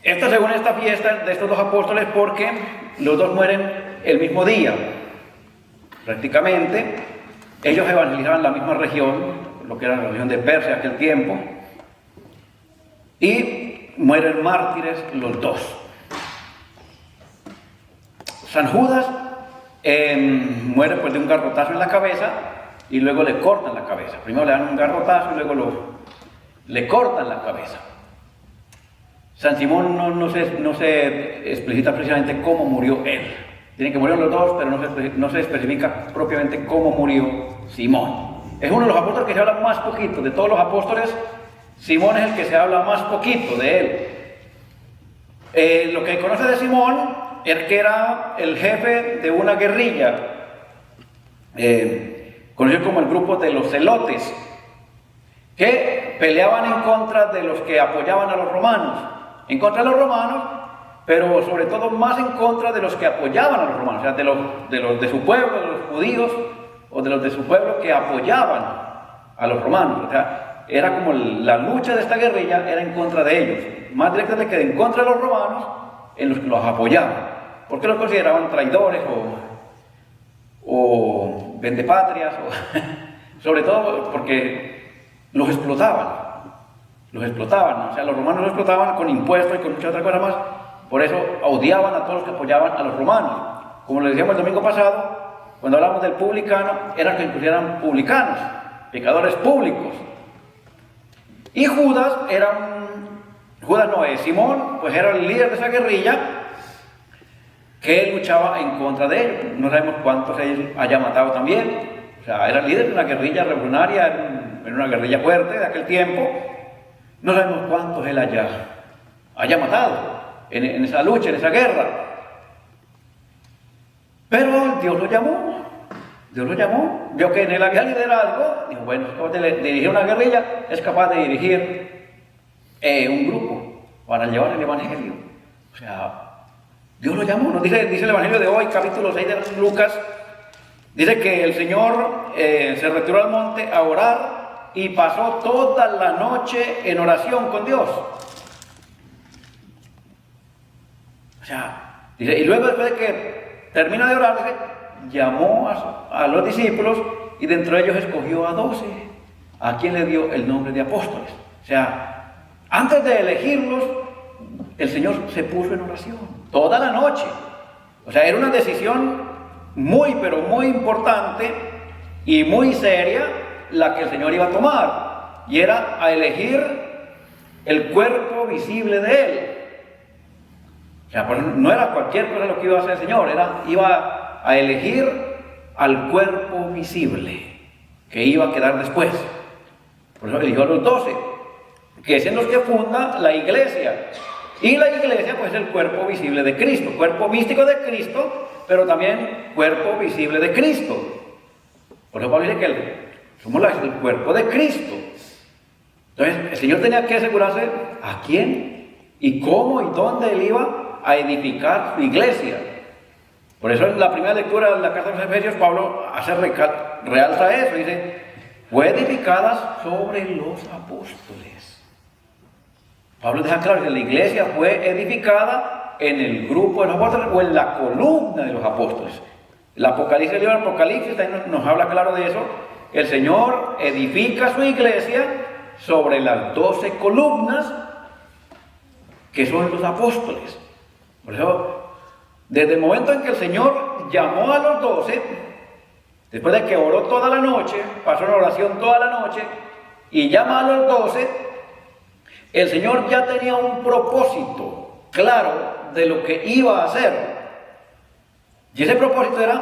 Esta según esta fiesta de estos dos apóstoles porque los dos mueren el mismo día. Prácticamente ellos evangelizaban la misma región, lo que era la región de Persia en aquel tiempo, y mueren mártires los dos. San Judas muere pues de un garrotazo en la cabeza y luego le cortan la cabeza. Primero le dan un garrotazo y luego le cortan la cabeza. San Simón no se explicita precisamente cómo murió él. Tienen que morir los dos, pero no se especifica propiamente cómo murió Simón. Es uno de los apóstoles que se habla más poquito. De todos los apóstoles, Simón es el que se habla más poquito de él. Lo que conoce de Simón es que era el jefe de una guerrilla, conocido como el grupo de los celotes, que peleaban en contra de los que apoyaban a los romanos. En contra de los romanos, pero sobre todo más en contra de los que apoyaban a los romanos, o sea, de los de su pueblo, de los judíos, o de los de su pueblo que apoyaban a los romanos. O sea, era como la lucha de esta guerrilla era en contra de ellos, más directamente que en contra de los romanos, en los que los apoyaban, porque los consideraban traidores o vendepatrias, sobre todo porque los explotaban. O sea, los romanos los explotaban con impuestos y con muchas otras cosas más. Por eso odiaban a todos los que apoyaban a los romanos. Como les decíamos el domingo pasado, cuando hablamos del publicano, eran que incluso eran publicanos, pecadores públicos. Y Simón, pues era el líder de esa guerrilla que luchaba en contra de ellos. No sabemos cuántos de ellos haya matado también. O sea, era el líder de una guerrilla revolucionaria, era una guerrilla fuerte de aquel tiempo. No sabemos cuántos él haya matado en esa lucha, en esa guerra. Pero Dios lo llamó, vio que en él había liderazgo, dijo, bueno, es capaz de dirigir una guerrilla, es capaz de dirigir un grupo para llevar el evangelio. O sea, Dios lo llamó. Nos dice el evangelio de hoy, capítulo 6 de Lucas, dice que el Señor se retiró al monte a orar y pasó toda la noche en oración con Dios. O sea, dice, y luego después de que termina de orar, dice, llamó a los discípulos y dentro de ellos escogió a 12, a quien le dio el nombre de apóstoles. O sea, antes de elegirlos, el Señor se puso en oración toda la noche. O sea, era una decisión muy, pero muy importante y muy seria la que el Señor iba a tomar, y era a elegir el cuerpo visible de Él. O sea, no era cualquier cosa lo que iba a hacer el Señor, iba a elegir al cuerpo visible que iba a quedar después. Por eso eligió a los 12, que son los que funda la iglesia. Y la iglesia pues es el cuerpo visible de Cristo, cuerpo místico de Cristo, pero también cuerpo visible de Cristo. Por eso Pablo dice que somos el cuerpo de Cristo. Entonces el Señor tenía que asegurarse a quién y cómo y dónde Él iba a edificar su iglesia. Por eso en la primera lectura de la carta de los Efesios, Pablo realza eso, dice, fue edificada sobre los apóstoles. Pablo deja claro que la iglesia fue edificada en el grupo de los apóstoles o en la columna de los apóstoles. El libro del Apocalipsis también nos habla claro de eso. El Señor edifica su iglesia sobre las 12 columnas que son los apóstoles. Por eso, desde el momento en que el Señor llamó a los 12, después de que oró toda la noche, pasó en oración toda la noche, y llama a los 12, el Señor ya tenía un propósito claro de lo que iba a hacer. Y ese propósito era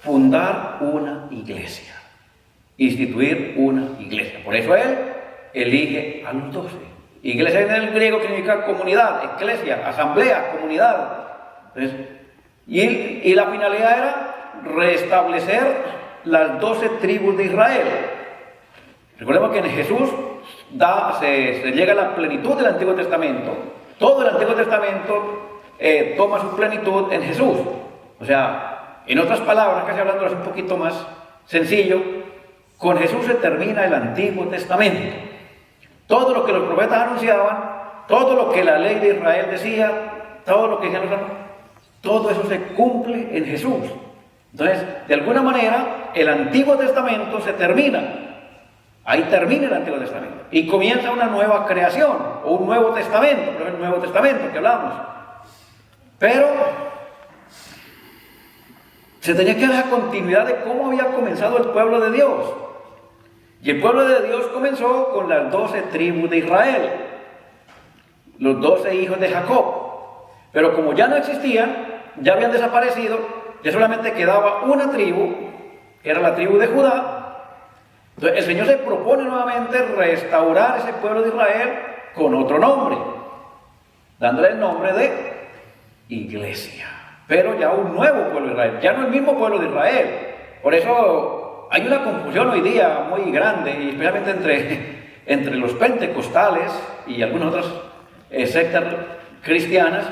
fundar una iglesia. Instituir una iglesia. Por eso Él elige a los 12. Iglesia en el griego significa comunidad, eclesia, asamblea, comunidad. Entonces, y la finalidad era restablecer las 12 tribus de Israel. Recordemos que en Jesús se llega a la plenitud del Antiguo Testamento. Todo el Antiguo Testamento toma su plenitud en Jesús. O sea, en otras palabras, casi hablando un poquito más sencillo, con Jesús se termina el Antiguo Testamento. Todo lo que los profetas anunciaban, todo lo que la ley de Israel decía, todo lo que decían los hermanos, todo eso se cumple en Jesús. Entonces, de alguna manera, el Antiguo Testamento se termina. Ahí termina el Antiguo Testamento. Y comienza una nueva creación, o un Nuevo Testamento, por ejemplo, el Nuevo Testamento que hablamos. Pero se tenía que dar la continuidad de cómo había comenzado el pueblo de Dios. Y el pueblo de Dios comenzó con las 12 tribus de Israel, los 12 hijos de Jacob. Pero como ya no existían, ya habían desaparecido, ya solamente quedaba una tribu, que era la tribu de Judá. Entonces el Señor se propone nuevamente restaurar ese pueblo de Israel con otro nombre, dándole el nombre de Iglesia. Pero ya un nuevo pueblo de Israel, ya no el mismo pueblo de Israel. Por eso hay una confusión hoy día muy grande, y especialmente entre los pentecostales y algunas otras sectas cristianas,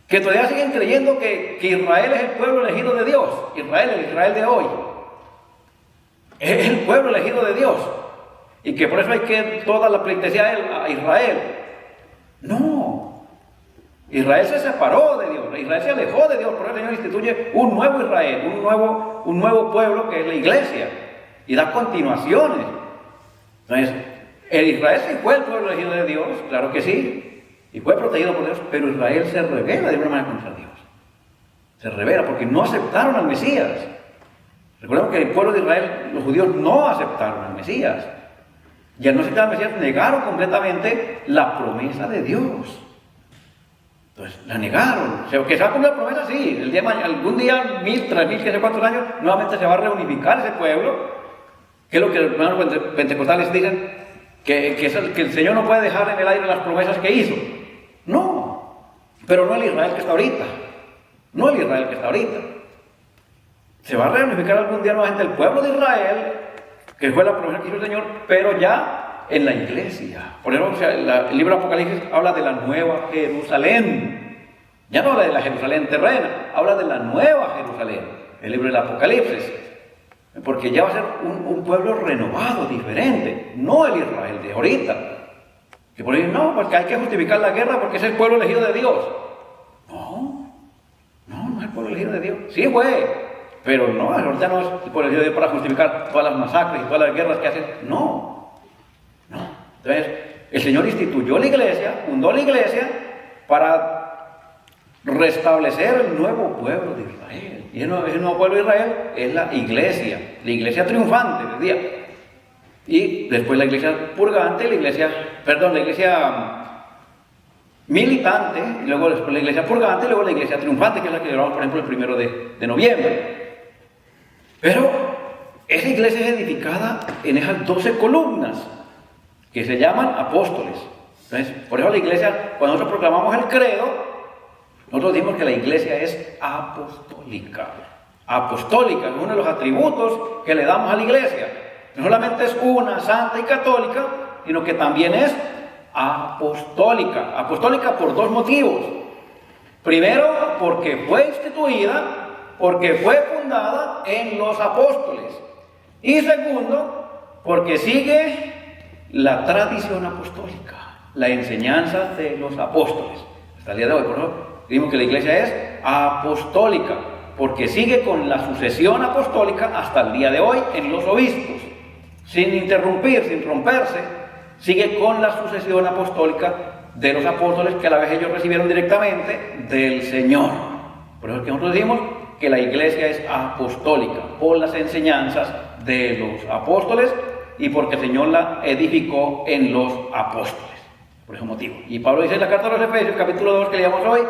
que todavía siguen creyendo que Israel es el pueblo elegido de Dios. Israel, el Israel de hoy, es el pueblo elegido de Dios, y que por eso hay que toda la pleitesía a Israel. No, Israel se separó de Dios, Israel se alejó de Dios. Por eso el Señor instituye un nuevo Israel, un nuevo pueblo, que es la iglesia, y da continuaciones. Entonces, el Israel sí fue el pueblo elegido de Dios, claro que sí, y fue protegido por Dios, pero Israel se rebela de una manera contra Dios. Se rebela porque no aceptaron al Mesías. Recordemos que el pueblo de Israel, los judíos, no aceptaron al Mesías. Y al no aceptar al Mesías, negaron completamente la promesa de Dios. Entonces, la negaron. O sea, que se va a cumplir la promesa, sí. El día de mañana, algún día, 1000, 3000, qué sé cuántos años, nuevamente se va a reunificar ese pueblo. Que es lo que los hermanos pentecostales dicen, que el Señor no puede dejar en el aire las promesas que hizo. No, pero no el Israel que está ahorita. No el Israel que está ahorita. Se va a reunificar algún día nuevamente el pueblo de Israel, que fue la promesa que hizo el Señor, pero ya en la iglesia. Por ejemplo, el libro de Apocalipsis habla de la nueva Jerusalén. Ya no habla de la Jerusalén terrena, habla de la nueva Jerusalén, el libro del Apocalipsis. Porque ya va a ser un pueblo renovado, diferente, no el Israel de ahorita. Que por ahí no, porque hay que justificar la guerra porque es el pueblo elegido de Dios. No es el pueblo elegido de Dios. Sí fue, pero no, ahorita no es el pueblo elegido de Dios para justificar todas las masacres y todas las guerras que hacen. No. Entonces, el Señor instituyó la iglesia, fundó la iglesia para restablecer el nuevo pueblo de Israel. Y ese nuevo pueblo de Israel es la iglesia triunfante del día. Y después la iglesia purgante, la iglesia militante, y luego después la iglesia purgante, y luego la iglesia triunfante, que es la que llevamos, por ejemplo, el 1 de noviembre. Pero esa iglesia es edificada en esas 12 columnas, que se llaman apóstoles. Entonces, por eso la iglesia, cuando nosotros proclamamos el credo, nosotros decimos que la iglesia es apostólica. Apostólica es uno de los atributos que le damos a la iglesia. No solamente es una, santa y católica, sino que también es apostólica. Apostólica por dos motivos. Primero, porque fue instituida, porque fue fundada en los apóstoles. Y segundo, porque sigue la tradición apostólica, la enseñanza de los apóstoles. Hasta el día de hoy, por ejemplo, decimos que la iglesia es apostólica, porque sigue con la sucesión apostólica hasta el día de hoy en los obispos, sin interrumpir, sin romperse, sigue con la sucesión apostólica de los apóstoles, que a la vez ellos recibieron directamente del Señor. Por eso es que nosotros decimos que la iglesia es apostólica, por las enseñanzas de los apóstoles y porque el Señor la edificó en los apóstoles, por ese motivo. Y Pablo dice en la carta a los Efesios, capítulo 2, que leíamos hoy,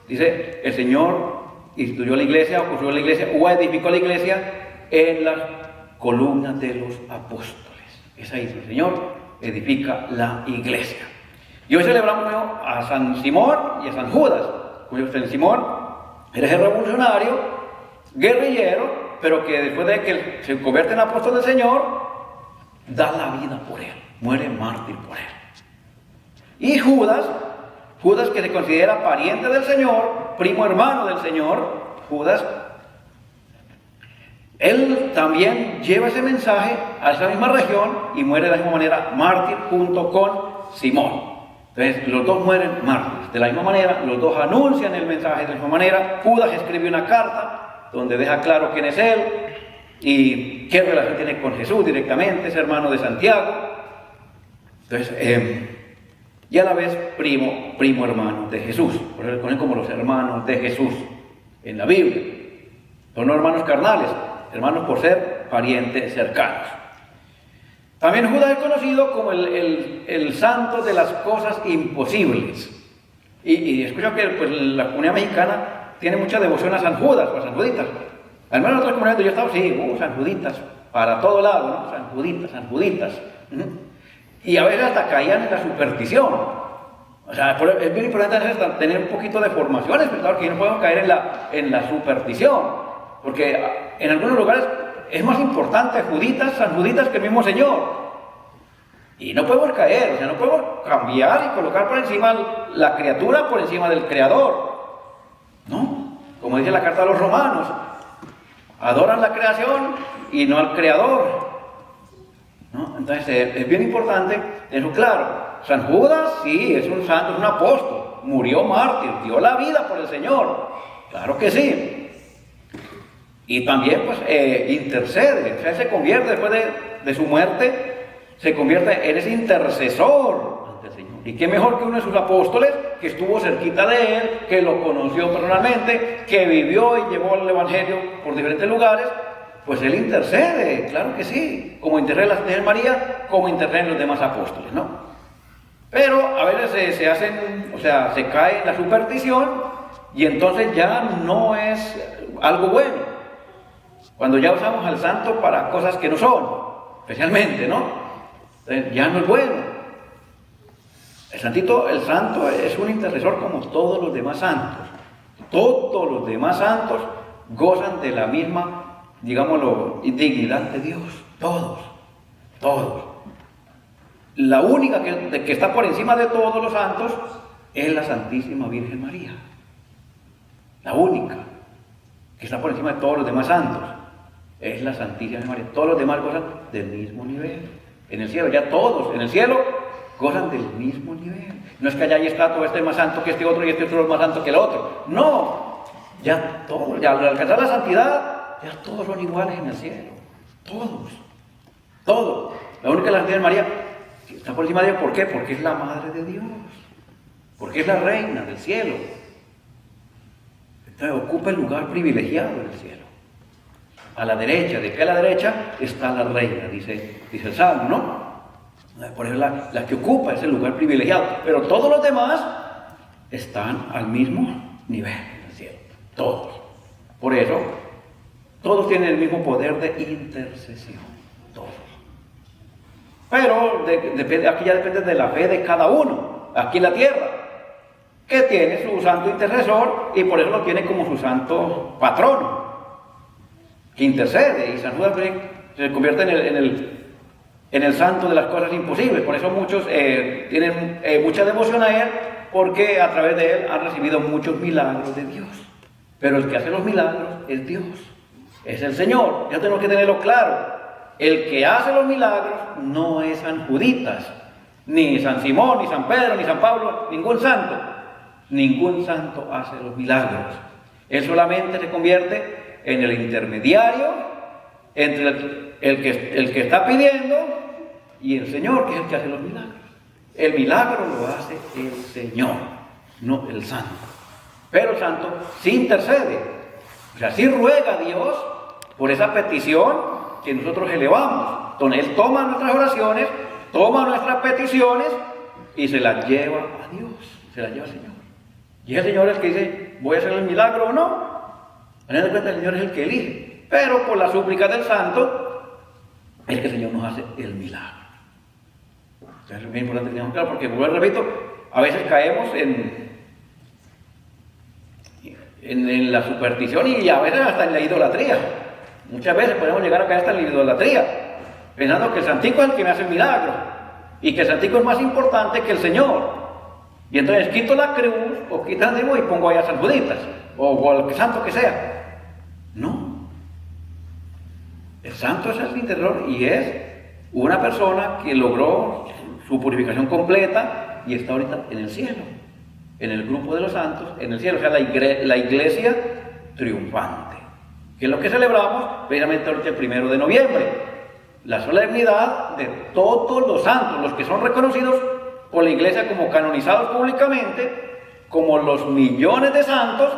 dice, el Señor instituyó la iglesia, o construyó la iglesia, o edificó la iglesia en las columnas de los apóstoles. Es ahí, el Señor edifica la iglesia. Y hoy celebramos a San Simón y a San Judas. San Simón era ese revolucionario, guerrillero, pero que después de que se convierte en apóstol del Señor, da la vida por él, muere mártir por él. Y Judas que se considera pariente del Señor, primo hermano del Señor, Judas, Él también lleva ese mensaje a esa misma región y muere de la misma manera mártir junto con Simón. Entonces, los dos mueren mártires. De la misma manera, los dos anuncian el mensaje de la misma manera. Judas escribe una carta donde deja claro quién es él y qué relación tiene con Jesús directamente, es hermano de Santiago. Entonces, y a la vez primo hermano de Jesús. Por eso le ponen como los hermanos de Jesús en la Biblia. Son no hermanos carnales, hermanos por ser parientes cercanos. También Judas es conocido como el santo de las cosas imposibles. Y escucho que pues, la comunidad mexicana tiene mucha devoción a San Judas o a San Juditas. Al menos en otras comunidades yo he estado, sí, San Juditas, para todo lado, ¿no? San Juditas. Y a veces hasta caían en la superstición. O sea, es bien importante tener un poquito de formación espiritual, que no podemos caer en la superstición. Porque en algunos lugares es más importante San Juditas que el mismo Señor. Y no podemos caer, o sea, no podemos cambiar y colocar por encima la criatura por encima del Creador. ¿No? Como dice la carta a los Romanos, adoran la creación y no al Creador. ¿No? Entonces es bien importante eso claro. San Judas sí, es un santo, es un apóstol, murió mártir, dio la vida por el Señor. Claro que sí. Y también pues intercede, o sea, se convierte después de su muerte, se convierte en ese intercesor ante el Señor. Y qué mejor que uno de sus apóstoles, que estuvo cerquita de él, que lo conoció personalmente, que vivió y llevó el Evangelio por diferentes lugares, pues él intercede, claro que sí, como intercede la Virgen María, como interceden los demás apóstoles, ¿no? Pero a veces se cae en la superstición y entonces ya no es algo bueno. Cuando ya usamos al santo para cosas que no son, especialmente, ¿no? Entonces, ya no es bueno. El santo es un intercesor como todos los demás santos. Todos los demás santos gozan de la misma, digámoslo, dignidad de Dios. Todos. La única que está por encima de todos los santos es la Santísima Virgen María. La única que está por encima de todos los demás santos es la Santísima María. Todos los demás gozan del mismo nivel. En el cielo, ya todos en el cielo gozan del mismo nivel. No es que allá hay estatua, este es más santo que este otro y este otro es más santo que el otro. No, ya todos, ya al alcanzar la santidad, ya todos son iguales en el cielo. Todos. La única la Santísima María está por encima de Dios. ¿Por qué? Porque es la Madre de Dios. Porque es la Reina del cielo. Entonces ocupa el lugar privilegiado en el cielo. A la derecha, de pie a la derecha, está la reina, dice el Salmo, ¿no? Por eso la que ocupa ese lugar privilegiado. Pero todos los demás están al mismo nivel en el cielo. Todos. Por eso, todos tienen el mismo poder de intercesión. Todos. Pero aquí ya depende de la fe de cada uno, aquí en la tierra, que tiene su santo intercesor y por eso lo tiene como su santo patrono, que intercede, y San Judas se convierte en el santo de las cosas imposibles. Por eso muchos tienen mucha devoción a él, porque a través de él han recibido muchos milagros de Dios. Pero el que hace los milagros es Dios, es el Señor. Ya tenemos que tenerlo claro. El que hace los milagros no es San Juditas, ni San Simón, ni San Pedro, ni San Pablo, ningún santo. Ningún santo hace los milagros. Él solamente se convierte en el intermediario entre el que está pidiendo y el Señor, que es el que hace los milagros. El milagro lo hace el Señor, no el santo. Pero el santo sí intercede, o sea, sí ruega a Dios por esa petición que nosotros elevamos. Entonces Él toma nuestras oraciones, toma nuestras peticiones y se las lleva a Dios, se las lleva al Señor. Y es el Señor el que dice, ¿voy a hacer el milagro o no? A fin de cuentas, el Señor es el que elige. Pero por la súplica del santo, es que el Señor nos hace el milagro. Entonces es muy importante que tengamos claro, porque, vuelvo y repito, a veces caemos en la superstición y a veces hasta en la idolatría. Muchas veces podemos llegar a caer hasta en la idolatría, pensando que el santico es el que me hace el milagro y que el santico es más importante que el Señor. Y entonces quito la cruz o quito el animo y pongo ahí a San Juditas o al santo que sea. No. El santo es el interior y es una persona que logró su purificación completa y está ahorita en el cielo, en el grupo de los santos, en el cielo, o sea, la iglesia triunfante, que es lo que celebramos precisamente ahorita el 1 de noviembre, la solemnidad de todos los santos, los que son reconocidos por la iglesia como canonizados públicamente, como los millones de santos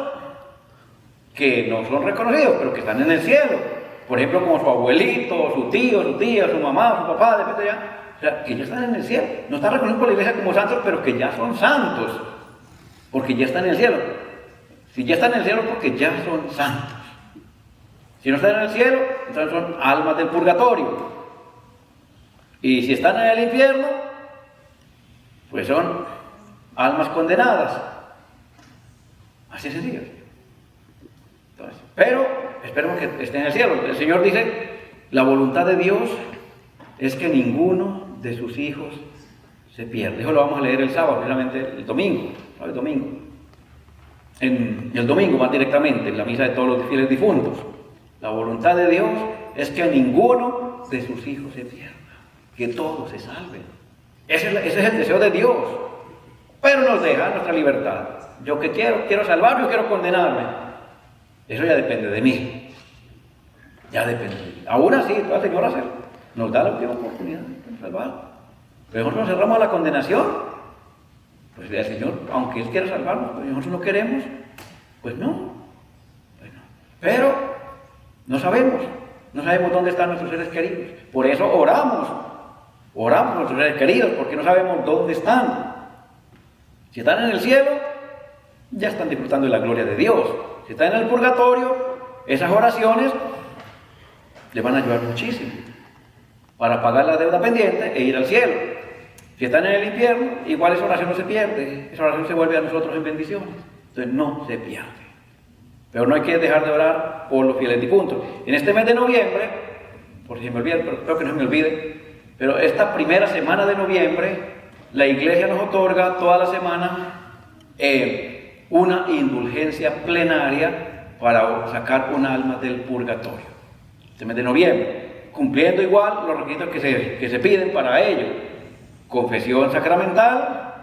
que no son reconocidos, pero que están en el cielo. Por ejemplo, como su abuelito, su tío, su tía, su mamá, su papá, depende ya. O sea, que ya están en el cielo. No están reconocidos por la iglesia como santos, pero que ya son santos. Porque ya están en el cielo. Si ya están en el cielo, porque ya son santos. Si no están en el cielo, entonces son almas del purgatorio. Y si están en el infierno, pues son almas condenadas. Así es sencillo. Entonces, pero esperemos que estén en el cielo. El Señor dice, la voluntad de Dios es que ninguno de sus hijos se pierda. Eso lo vamos a leer el sábado, precisamente el domingo. ¿No? El domingo. El domingo más directamente, en la misa de todos los fieles difuntos. La voluntad de Dios es que ninguno de sus hijos se pierda, que todos se salven. Ese es el deseo de Dios. Pero nos deja nuestra libertad. Yo que quiero salvarme o quiero condenarme. Eso ya depende de mí. Ya depende de mí. Aún así, el Señor nos da la última oportunidad de salvar. Pero nosotros nos cerramos a la condenación. Pues el Señor, aunque Él quiera salvarnos, pero nosotros no queremos, pues no. Pero no sabemos dónde están nuestros seres queridos. Por eso oramos por nuestros seres queridos, porque no sabemos dónde están. Si están en el cielo, ya están disfrutando de la gloria de Dios. Si están en el purgatorio, esas oraciones les van a ayudar muchísimo para pagar la deuda pendiente e ir al cielo. Si están en el infierno, igual esa oración no se pierde, esa oración se vuelve a nosotros en bendiciones. Entonces no se pierde. Pero no hay que dejar de orar por los fieles difuntos. En este mes de noviembre, por si se me olvida, pero espero que no se me olvide, pero esta primera semana de noviembre, la iglesia nos otorga toda la semana una indulgencia plenaria para sacar un alma del purgatorio. Este mes de noviembre, cumpliendo igual los requisitos que se piden para ello. Confesión sacramental,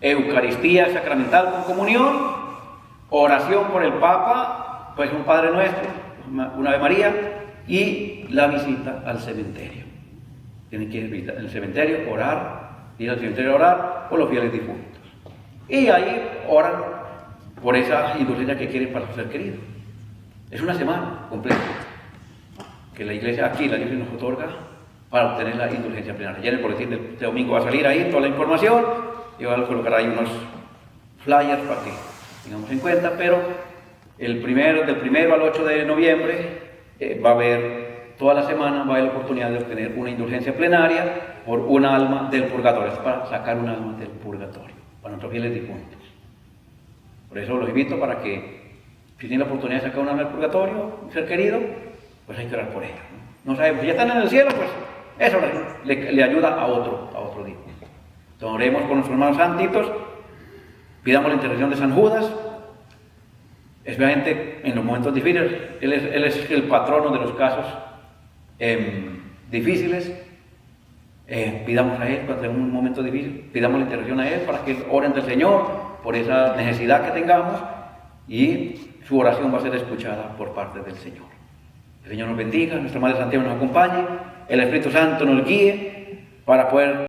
Eucaristía sacramental con comunión, oración por el Papa, pues un Padre Nuestro, una Ave María, y la visita al cementerio. Tienen que ir al cementerio, ir al cementerio a orar por los fieles difuntos. Y ahí oran por esa indulgencia que quieren para su ser querido. Es una semana completa que la iglesia nos otorga para obtener la indulgencia plenaria. Ya en el boletín de este domingo va a salir ahí toda la información y va a colocar ahí unos flyers para que tengamos en cuenta, pero del 1 al 8 de noviembre va a haber, toda la semana va a haber la oportunidad de obtener una indulgencia plenaria por un alma del purgatorio, es para sacar un alma del purgatorio, para nuestros fieles difuntos. Por eso los invito para que, si tienen la oportunidad de sacar un alma del purgatorio, un ser querido, pues hay que orar por ella. No sabemos, si ya están en el cielo, pues eso le ayuda a otro difunto. Entonces oremos por nuestros hermanos santitos, pidamos la intercesión de San Judas, especialmente en los momentos difíciles. Él es el patrono de los casos difíciles. Pidamos a Él cuando en un momento difícil, pidamos la intercesión a Él para que oren del Señor por esa necesidad que tengamos y su oración va a ser escuchada por parte del Señor. El Señor nos bendiga, nuestra Madre Santiago nos acompañe, el Espíritu Santo nos guíe para poder